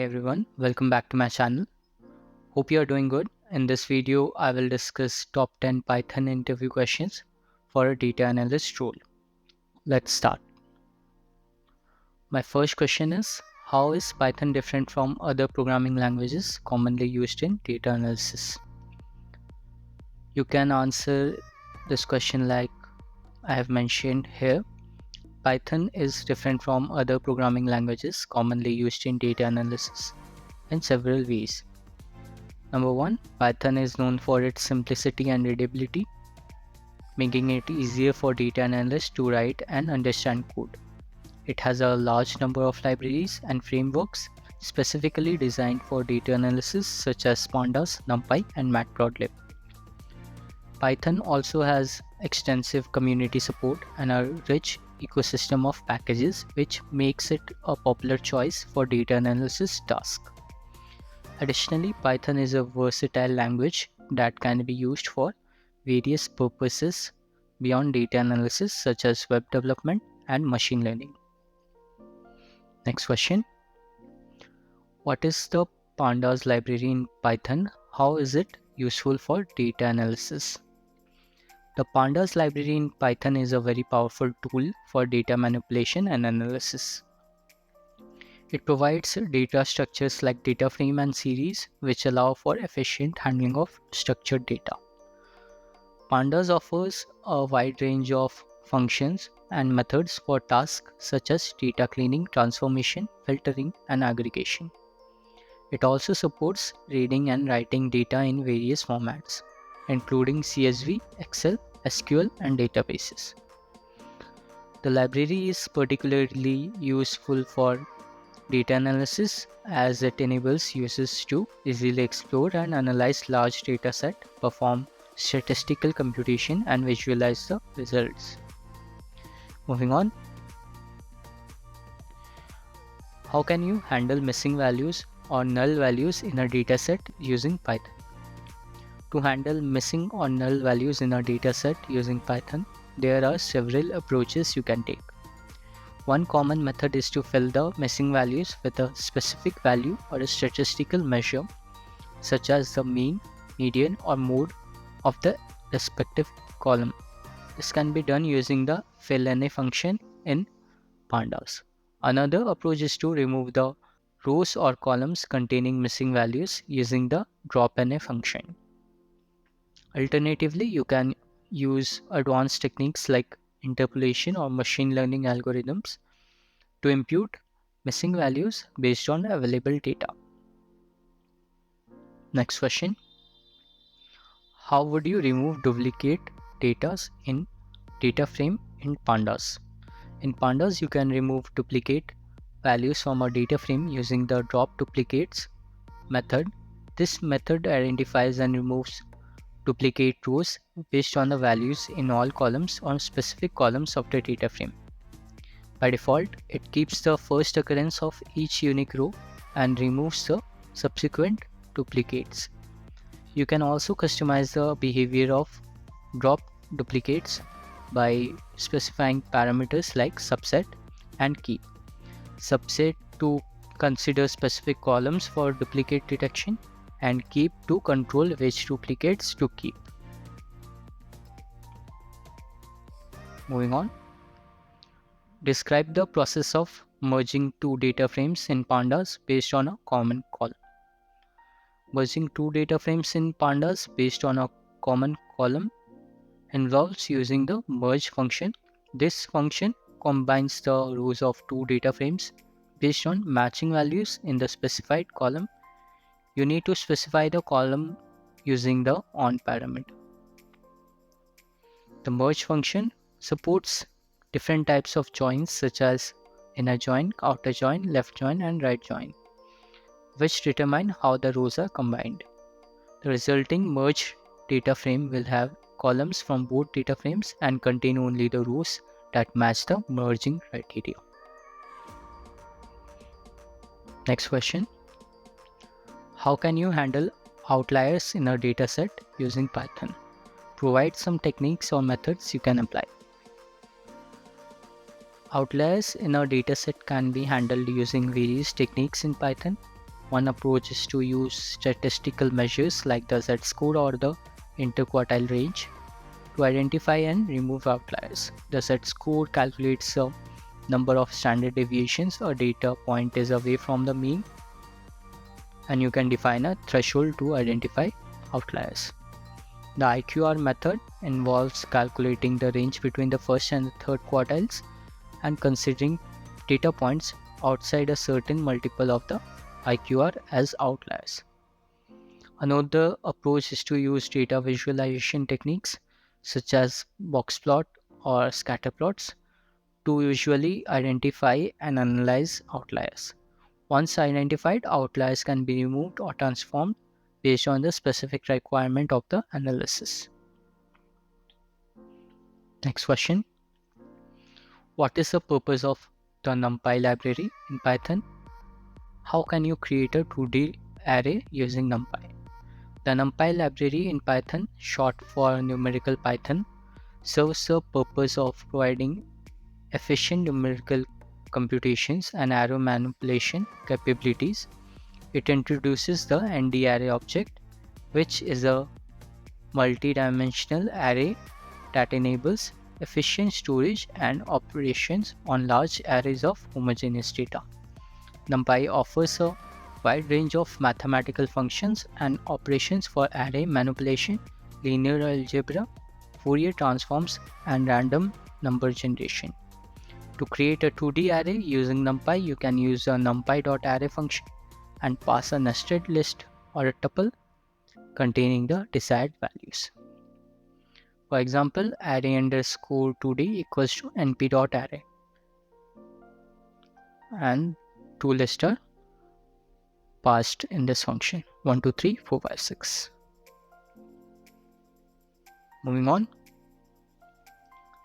everyone, welcome back to my channel. Hope you are doing good. In this video, I will discuss top 10 Python interview questions for a data analyst role. Let's start. My first question is, how is Python different from other programming languages commonly used in data analysis? You can answer this question like I have mentioned here. Python is different from other programming languages commonly used in data analysis in several ways. Number one, Python is known for its simplicity and readability, making it easier for data analysts to write and understand code. It has a large number of libraries and frameworks specifically designed for data analysis such as Pandas, NumPy, and Matplotlib. Python also has extensive community support and a rich ecosystem of packages, which makes it a popular choice for data analysis tasks. Additionally, Python is a versatile language that can be used for various purposes beyond data analysis such as web development and machine learning. Next question. What is the Pandas library in Python? How is it useful for data analysis? The Pandas library in Python is a very powerful tool for data manipulation and analysis. It provides data structures like data frame and series, which allow for efficient handling of structured data. Pandas offers a wide range of functions and methods for tasks such as data cleaning, transformation, filtering, and aggregation. It also supports reading and writing data in various formats, including CSV, Excel, SQL, and databases. The library is particularly useful for data analysis as it enables users to easily explore and analyze large data set, perform statistical computation, and visualize the results. Moving on. How can you handle missing values or null values in a dataset using Python? To handle missing or null values in a dataset using Python, there are several approaches you can take. One common method is to fill the missing values with a specific value or a statistical measure, such as the mean, median, or mode of the respective column. This can be done using the fillNA function in Pandas. Another approach is to remove the rows or columns containing missing values using the dropNA function. Alternatively, you can use advanced techniques like interpolation or machine learning algorithms to impute missing values based on available data. Next question. How would you remove duplicate data in data frame in Pandas? In Pandas, you can remove duplicate values from a data frame using the drop duplicates method. This method identifies and removes duplicate rows based on the values in all columns or specific columns of the data frame. By default, it keeps the first occurrence of each unique row and removes the subsequent duplicates. You can also customize the behavior of drop duplicates by specifying parameters like subset and keep. Subset to consider specific columns for duplicate detection, and keep to control which duplicates to keep. Moving on. Describe the process of merging two data frames in Pandas based on a common column. Merging two data frames in Pandas based on a common column involves using the merge function. This function combines the rows of two data frames based on matching values in the specified column. You need to specify the column using the on parameter. The merge function supports different types of joins such as inner join, outer join, left join, and right join, which determine how the rows are combined. The resulting merged data frame will have columns from both data frames and contain only the rows that match the merging criteria. Next question. How can you handle outliers in a dataset using Python? Provide some techniques or methods you can apply. Outliers in a dataset can be handled using various techniques in Python. One approach is to use statistical measures like the z-score or the interquartile range to identify and remove outliers. The z-score calculates the number of standard deviations a data point is away from the mean, and you can define a threshold to identify outliers. The IQR method involves calculating the range between the first and the third quartiles and considering data points outside a certain multiple of the IQR as outliers. Another approach is to use data visualization techniques such as box plot or scatter plots to visually identify and analyze outliers. Once identified, outliers can be removed or transformed based on the specific requirement of the analysis. Next question. What is the purpose of the NumPy library in Python? How can you create a 2D array using NumPy? The NumPy library in Python, short for numerical Python, serves the purpose of providing efficient numerical computations and arrow manipulation capabilities. It introduces the ND array object, which is a multi-dimensional array that enables efficient storage and operations on large arrays of homogeneous data. NumPy offers a wide range of mathematical functions and operations for array manipulation, linear algebra, Fourier transforms, and random number generation. To create a 2D array using NumPy, you can use a numpy.array function and pass a nested list or a tuple containing the desired values. For example, array underscore 2D equals to np.array, and two lists are passed in this function 1, 2, 3, 4, 5, 6. Moving on.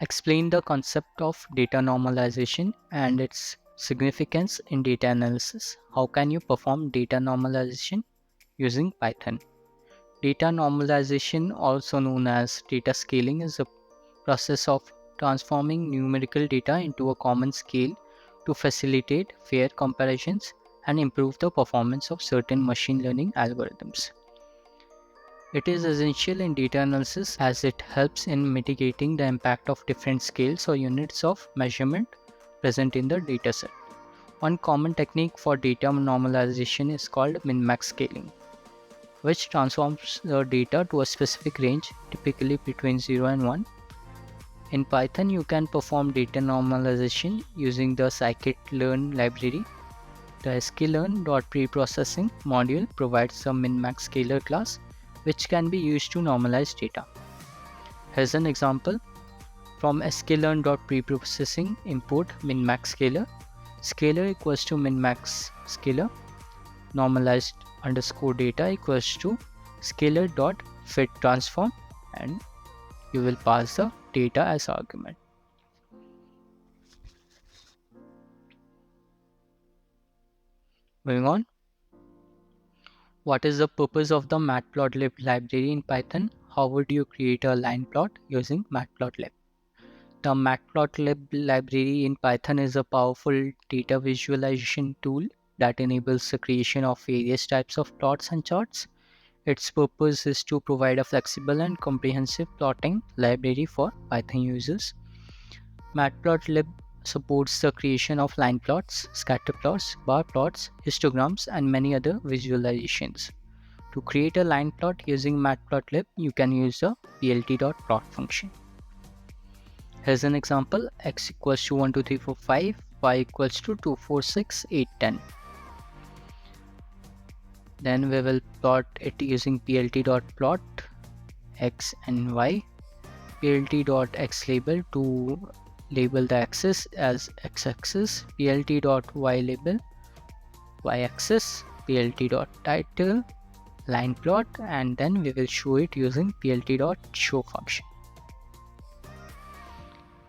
Explain the concept of data normalization and its significance in data analysis. How can you perform data normalization using Python? Data normalization, also known as data scaling, is a process of transforming numerical data into a common scale to facilitate fair comparisons and improve the performance of certain machine learning algorithms. It is essential in data analysis as it helps in mitigating the impact of different scales or units of measurement present in the dataset. One common technique for data normalization is called min-max scaling, which transforms the data to a specific range, typically between 0 and 1. In Python, you can perform data normalization using the scikit-learn library. The sklearn.preprocessing module provides a min-max scaler class which can be used to normalize data. Here's an example. From sklearn.preprocessing, import min-max scaler. Scaler equals to min-max scaler. Normalized underscore data equals to scaler.fit transform, and you will pass the data as argument. Moving on. What is the purpose of the Matplotlib library in Python? How would you create a line plot using Matplotlib? The Matplotlib library in Python is a powerful data visualization tool that enables the creation of various types of plots and charts. Its purpose is to provide a flexible and comprehensive plotting library for Python users. Matplotlib supports the creation of line plots, scatter plots, bar plots, histograms, and many other visualizations. To create a line plot using Matplotlib, you can use the plt.plot function. Here's an example: x equals to 1, 2, 3, 4, 5, y equals to 2, 4, 6, 8, 10. Then we will plot it using plt.plot x and y. plt.x label to label the axis as x-axis, plt.y label y-axis, plt.title line plot, and then we will show it using plt.show function.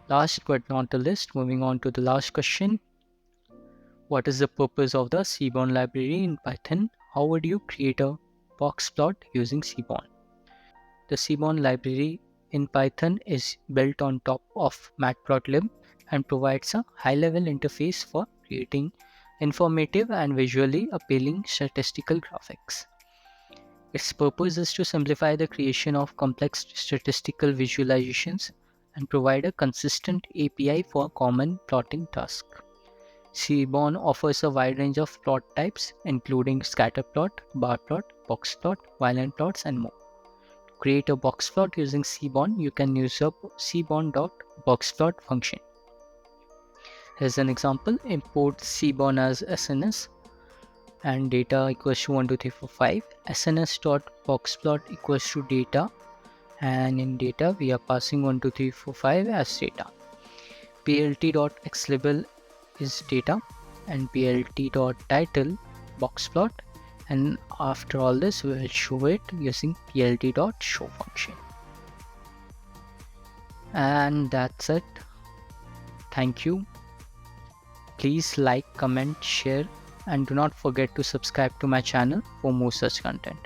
Last but not the least, moving on to the last question. What is the purpose of the Seaborn library in Python? How would you create a box plot using Seaborn? The Seaborn library in Python is built on top of Matplotlib and provides a high-level interface for creating informative and visually appealing statistical graphics. Its purpose is to simplify the creation of complex statistical visualizations and provide a consistent API for common plotting tasks. Seaborn offers a wide range of plot types, including scatter plot, bar plot, box plot, violent plots, and more. To create a box plot using Seaborn, you can use a seaborn.boxplot function. Here's an example: import Seaborn as SNS and data equals to 1, 2, 3, 4, 5. SNS.boxplot equals to data, and in data we are passing 1, 2, 3, 4, 5 as data. plt.xlabel is data, and plt.title boxplot, and after all this we will show it using plt.show function. And that's it. Thank you. Please like, comment, share, and do not forget to subscribe to my channel for more such content.